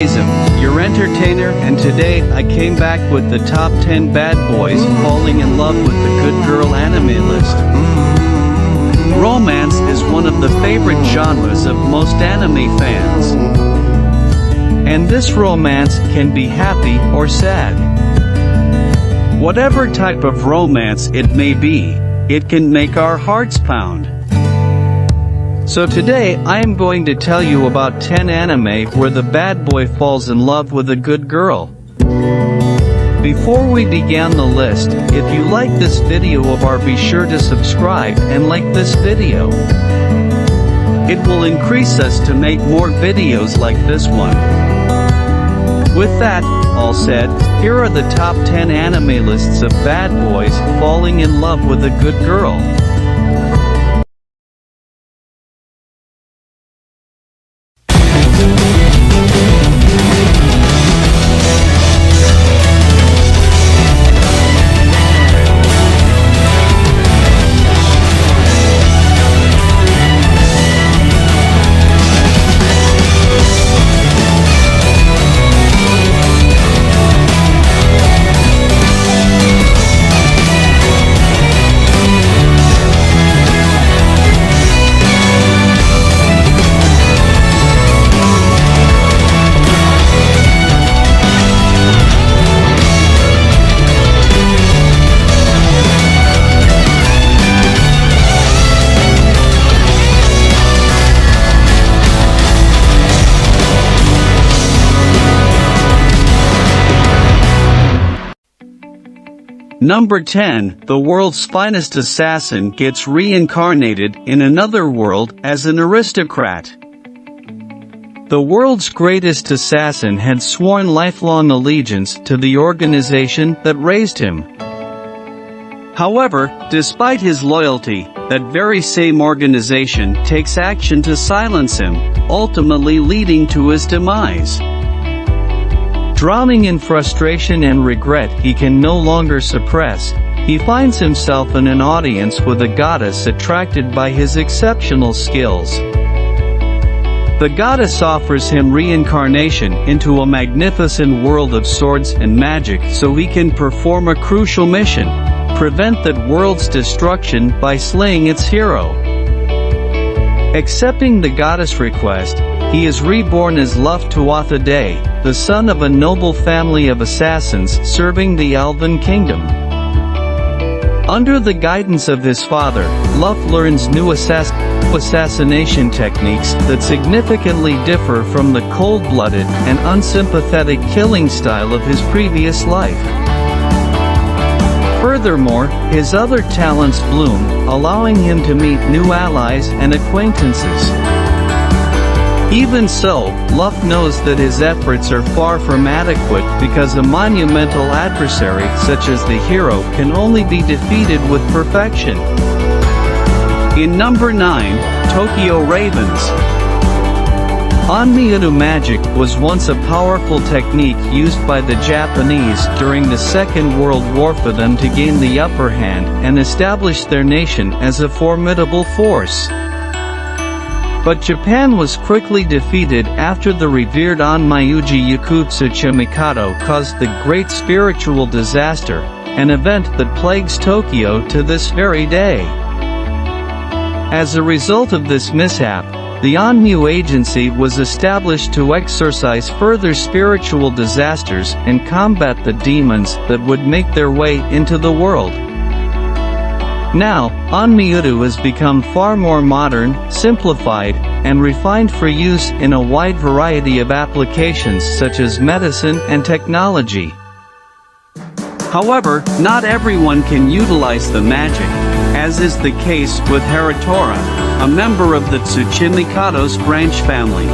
Your entertainer, and today I came back with the top 10 bad boys falling in love with the good girl anime list. Romance is one of the favorite genres of most anime fans. And this romance can be happy or sad. Whatever type of romance it may be, it can make our hearts pound. So today I am going to tell you about 10 anime where the bad boy falls in love with a good girl. Before we begin the list, if you like this video of ours, be sure to subscribe and like this video. It will increase us to make more videos like this one. With that all said, here are the top 10 anime lists of bad boys falling in love with a good girl. Number 10, the world's finest assassin gets reincarnated in another world as an aristocrat. The world's greatest assassin had sworn lifelong allegiance to the organization that raised him. However, despite his loyalty, that very same organization takes action to silence him, ultimately leading to his demise. Drowning in frustration and regret he can no longer suppress, he finds himself in an audience with a goddess attracted by his exceptional skills. The goddess offers him reincarnation into a magnificent world of swords and magic so he can perform a crucial mission: prevent that world's destruction by slaying its hero. Accepting the goddess' request, he is reborn as Luft Tuatha Day, the son of a noble family of assassins serving the Elven Kingdom. Under the guidance of his father, Luft learns new assassination techniques that significantly differ from the cold-blooded and unsympathetic killing style of his previous life. Furthermore, his other talents bloom, allowing him to meet new allies and acquaintances. Even so, Luft knows that his efforts are far from adequate because a monumental adversary such as the hero can only be defeated with perfection. In number 9, Tokyo Ravens. Onmyuto magic was once a powerful technique used by the Japanese during the Second World War for them to gain the upper hand and establish their nation as a formidable force. But Japan was quickly defeated after the revered Onmyuji Yakutsuchi Mikado caused the Great Spiritual Disaster, an event that plagues Tokyo to this very day. As a result of this mishap, the Onmyu Agency was established to exorcise further spiritual disasters and combat the demons that would make their way into the world. Now, Onmyuto has become far more modern, simplified, and refined for use in a wide variety of applications such as medicine and technology. However, not everyone can utilize the magic, as is the case with Haratora, a member of the Tsuchimikado's branch family.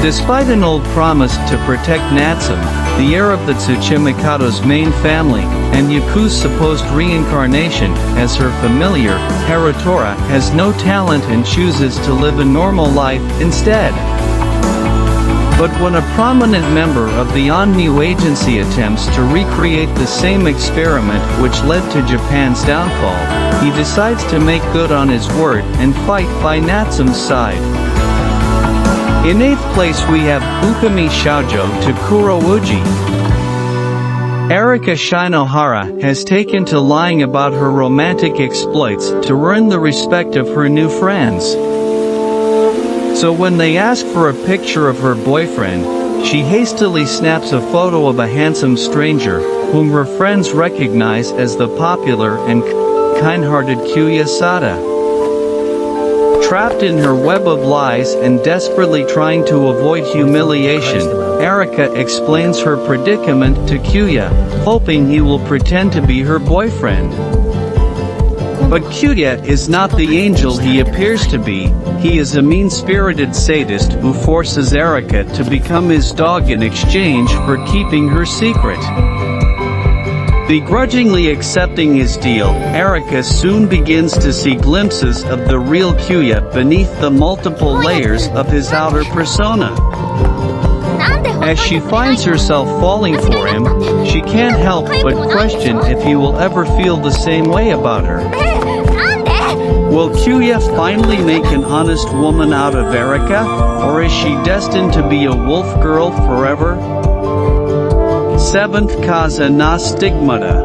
Despite an old promise to protect Natsume, the heir of the Tsuchimikado's main family, and Yuku's supposed reincarnation as her familiar, Haratora has no talent and chooses to live a normal life instead. But when a prominent member of the Onmyu Agency attempts to recreate the same experiment which led to Japan's downfall, he decides to make good on his word and fight by Natsume's side. In 8th place we have Ukami Shoujo to Kurouji. Erika Shinohara has taken to lying about her romantic exploits to earn the respect of her new friends. So when they ask for a picture of her boyfriend, she hastily snaps a photo of a handsome stranger, whom her friends recognize as the popular and kind-hearted Kyuya Sada. Trapped in her web of lies and desperately trying to avoid humiliation, Erika explains her predicament to Kyuya, hoping he will pretend to be her boyfriend. But Kyuya is not the angel he appears to be. He is a mean-spirited sadist who forces Erika to become his dog in exchange for keeping her secret. Begrudgingly accepting his deal, Erika soon begins to see glimpses of the real Kyuya beneath the multiple layers of his outer persona. As she finds herself falling for him, she can't help but question if he will ever feel the same way about her. Will Kyuya finally make an honest woman out of Erika, or is she destined to be a wolf girl forever? 7th Kaza na Stigmata.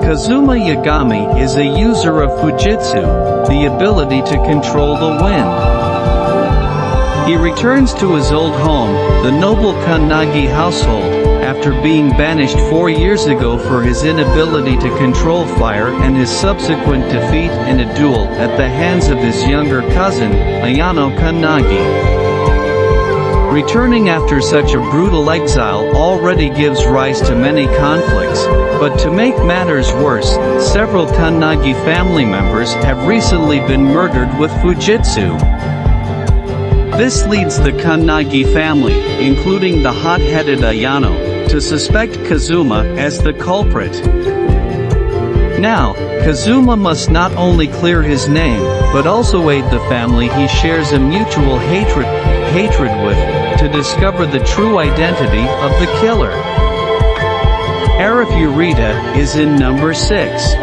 Kazuma Yagami is a user of Fujitsu, the ability to control the wind. He returns to his old home, the noble Kannagi household, after being banished 4 years ago for his inability to control fire and his subsequent defeat in a duel at the hands of his younger cousin, Ayano Kannagi. Returning after such a brutal exile already gives rise to many conflicts, but to make matters worse, several Kannagi family members have recently been murdered with Fujitsu. This leads the Kannagi family, including the hot-headed Ayano, to suspect Kazuma as the culprit. Now, Kazuma must not only clear his name, but also aid the family he shares a mutual hatred with, to discover the true identity of the killer. Arifureta is in number 6.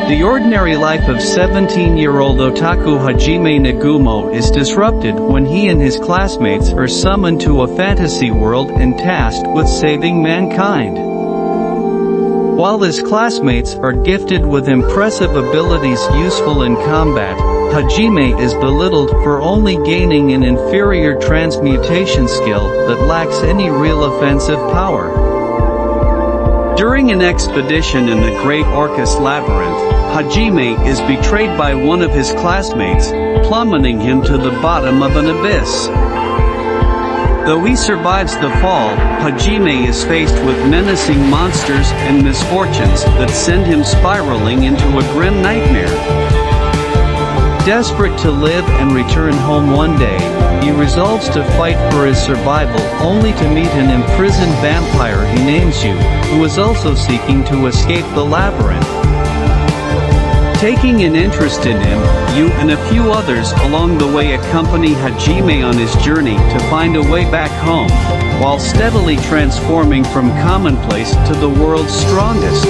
The ordinary life of 17-year-old otaku Hajime Nagumo is disrupted when he and his classmates are summoned to a fantasy world and tasked with saving mankind. While his classmates are gifted with impressive abilities useful in combat, Hajime is belittled for only gaining an inferior transmutation skill that lacks any real offensive power. During an expedition in the Great Orcus Labyrinth, Hajime is betrayed by one of his classmates, plummeting him to the bottom of an abyss. Though he survives the fall, Hajime is faced with menacing monsters and misfortunes that send him spiraling into a grim nightmare. Desperate to live and return home one day, he resolves to fight for his survival only to meet an imprisoned vampire he names Yu, who is also seeking to escape the labyrinth. Taking an interest in him, Yu and a few others along the way accompany Hajime on his journey to find a way back home, while steadily transforming from commonplace to the world's strongest.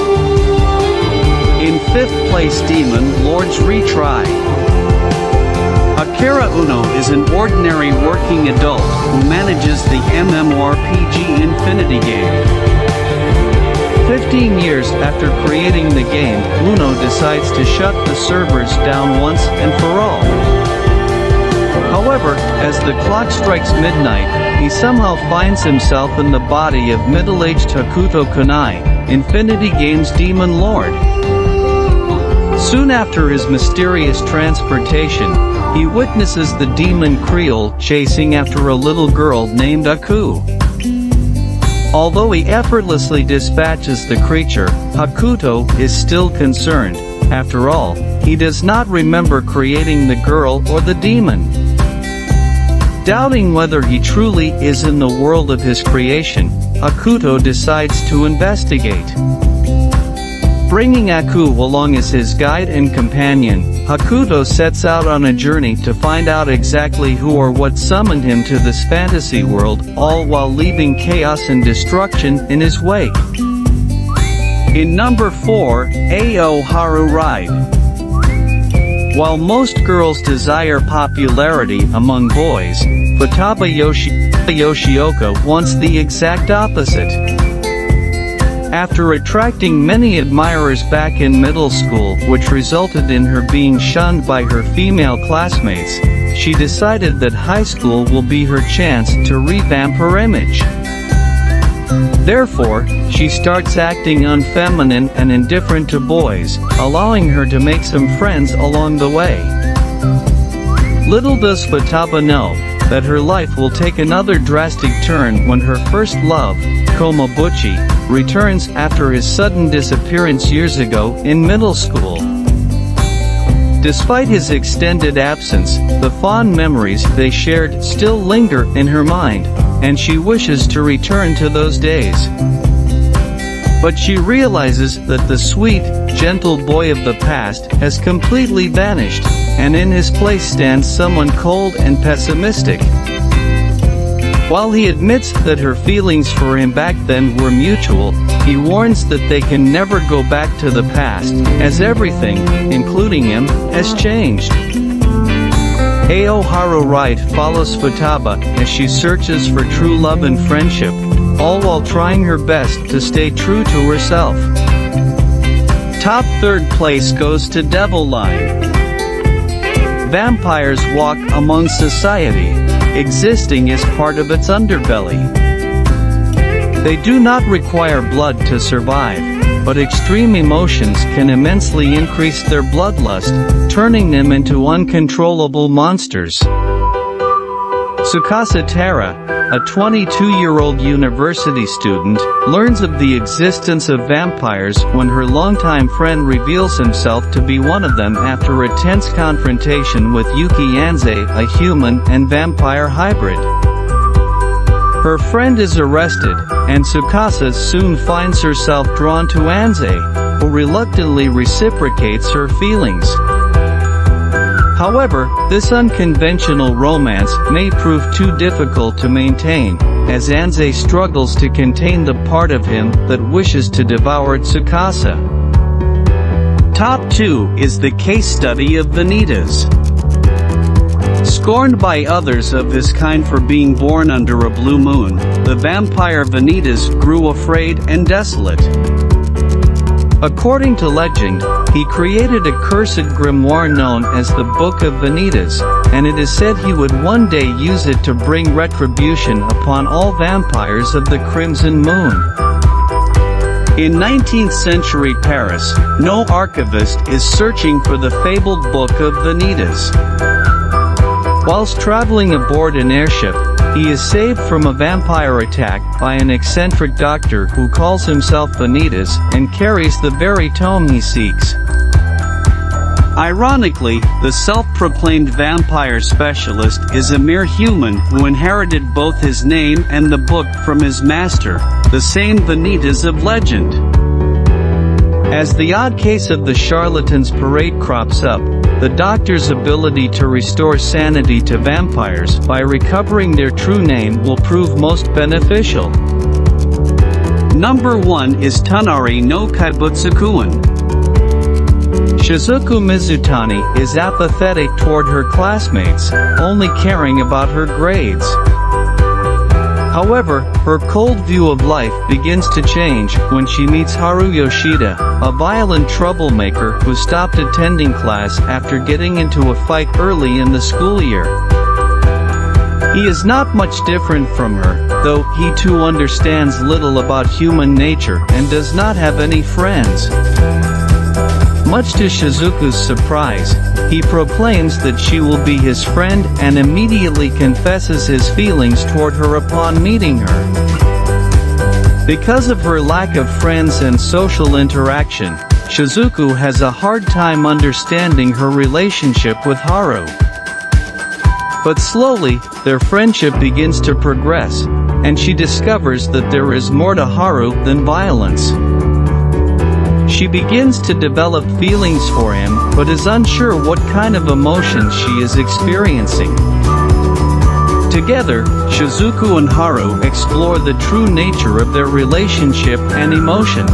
In 5th place, Demon Lord's Retry. Akira Uno is an ordinary working adult who manages the MMORPG Infinity game. 15 years after creating the game, Uno decides to shut the servers down once and for all. However, as the clock strikes midnight, he somehow finds himself in the body of middle-aged Hakuto Kunai, Infinity Game's Demon Lord. Soon after his mysterious transportation, he witnesses the demon Creole chasing after a little girl named Aku. Although he effortlessly dispatches the creature, Hakuto is still concerned. After all, he does not remember creating the girl or the demon. Doubting whether he truly is in the world of his creation, Hakuto decides to investigate. Bringing Aku along as his guide and companion, Hakuto sets out on a journey to find out exactly who or what summoned him to this fantasy world, all while leaving chaos and destruction in his wake. In number 4, Ao Haru Ride. While most girls desire popularity among boys, Futaba Yoshioka wants the exact opposite. After attracting many admirers back in middle school, which resulted in her being shunned by her female classmates, she decided that high school will be her chance to revamp her image. Therefore, she starts acting unfeminine and indifferent to boys, allowing her to make some friends along the way. Little does Futaba know that her life will take another drastic turn when her first love, Komabuchi, returns after his sudden disappearance years ago in middle school. Despite his extended absence, the fond memories they shared still linger in her mind, and she wishes to return to those days. But she realizes that the sweet, gentle boy of the past has completely vanished, and in his place stands someone cold and pessimistic. While he admits that her feelings for him back then were mutual, he warns that they can never go back to the past, as everything, including him, has changed. Ao Haru Wright follows Futaba as she searches for true love and friendship, all while trying her best to stay true to herself. Top third place goes to Devil Line. Vampires walk among society, existing as part of its underbelly. They do not require blood to survive, but extreme emotions can immensely increase their bloodlust, turning them into uncontrollable monsters. Tsukasa Tara, a 22-year-old university student, learns of the existence of vampires when her longtime friend reveals himself to be one of them after a tense confrontation with Yuki Anze, a human and vampire hybrid. Her friend is arrested, and Tsukasa soon finds herself drawn to Anze, who reluctantly reciprocates her feelings. However, this unconventional romance may prove too difficult to maintain, as Anze struggles to contain the part of him that wishes to devour Tsukasa. Top 2 is the case study of Vanitas. Scorned by others of his kind for being born under a blue moon, the vampire Vanitas grew afraid and desolate. According to legend, he created a cursed grimoire known as the Book of Vanitas, and it is said he would one day use it to bring retribution upon all vampires of the Crimson Moon. In 19th century Paris, no archivist is searching for the fabled Book of Vanitas. Whilst traveling aboard an airship, he is saved from a vampire attack by an eccentric doctor who calls himself Vanitas and carries the very tome he seeks. Ironically, the self-proclaimed vampire specialist is a mere human who inherited both his name and the book from his master, the same Vanitas of legend. As the odd case of the charlatan's parade crops up, the doctor's ability to restore sanity to vampires by recovering their true name will prove most beneficial. Number 1 is Tonari no Kaibutsukuin. Shizuku Mizutani is apathetic toward her classmates, only caring about her grades. However, her cold view of life begins to change when she meets Haru Yoshida, a violent troublemaker who stopped attending class after getting into a fight early in the school year. He is not much different from her, though he too understands little about human nature and does not have any friends. Much to Shizuku's surprise, he proclaims that she will be his friend and immediately confesses his feelings toward her upon meeting her. Because of her lack of friends and social interaction, Shizuku has a hard time understanding her relationship with Haru. But slowly, their friendship begins to progress, and she discovers that there is more to Haru than violence. She begins to develop feelings for him, but is unsure what kind of emotions she is experiencing. Together, Shizuku and Haru explore the true nature of their relationship and emotions.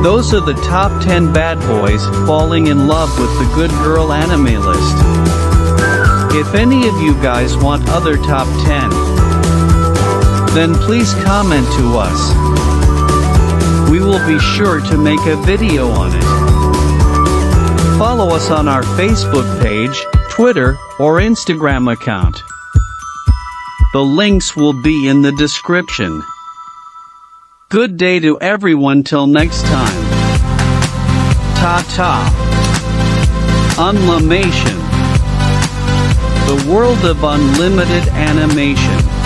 Those are the top 10 bad boys falling in love with the good girl anime list. If any of you guys want other top 10, then please comment to us. We will be sure to make a video on it. Follow us on our Facebook page, Twitter, or Instagram account. The links will be in the description. Good day to everyone till next time. Ta-ta. Unlimation. The world of unlimited animation.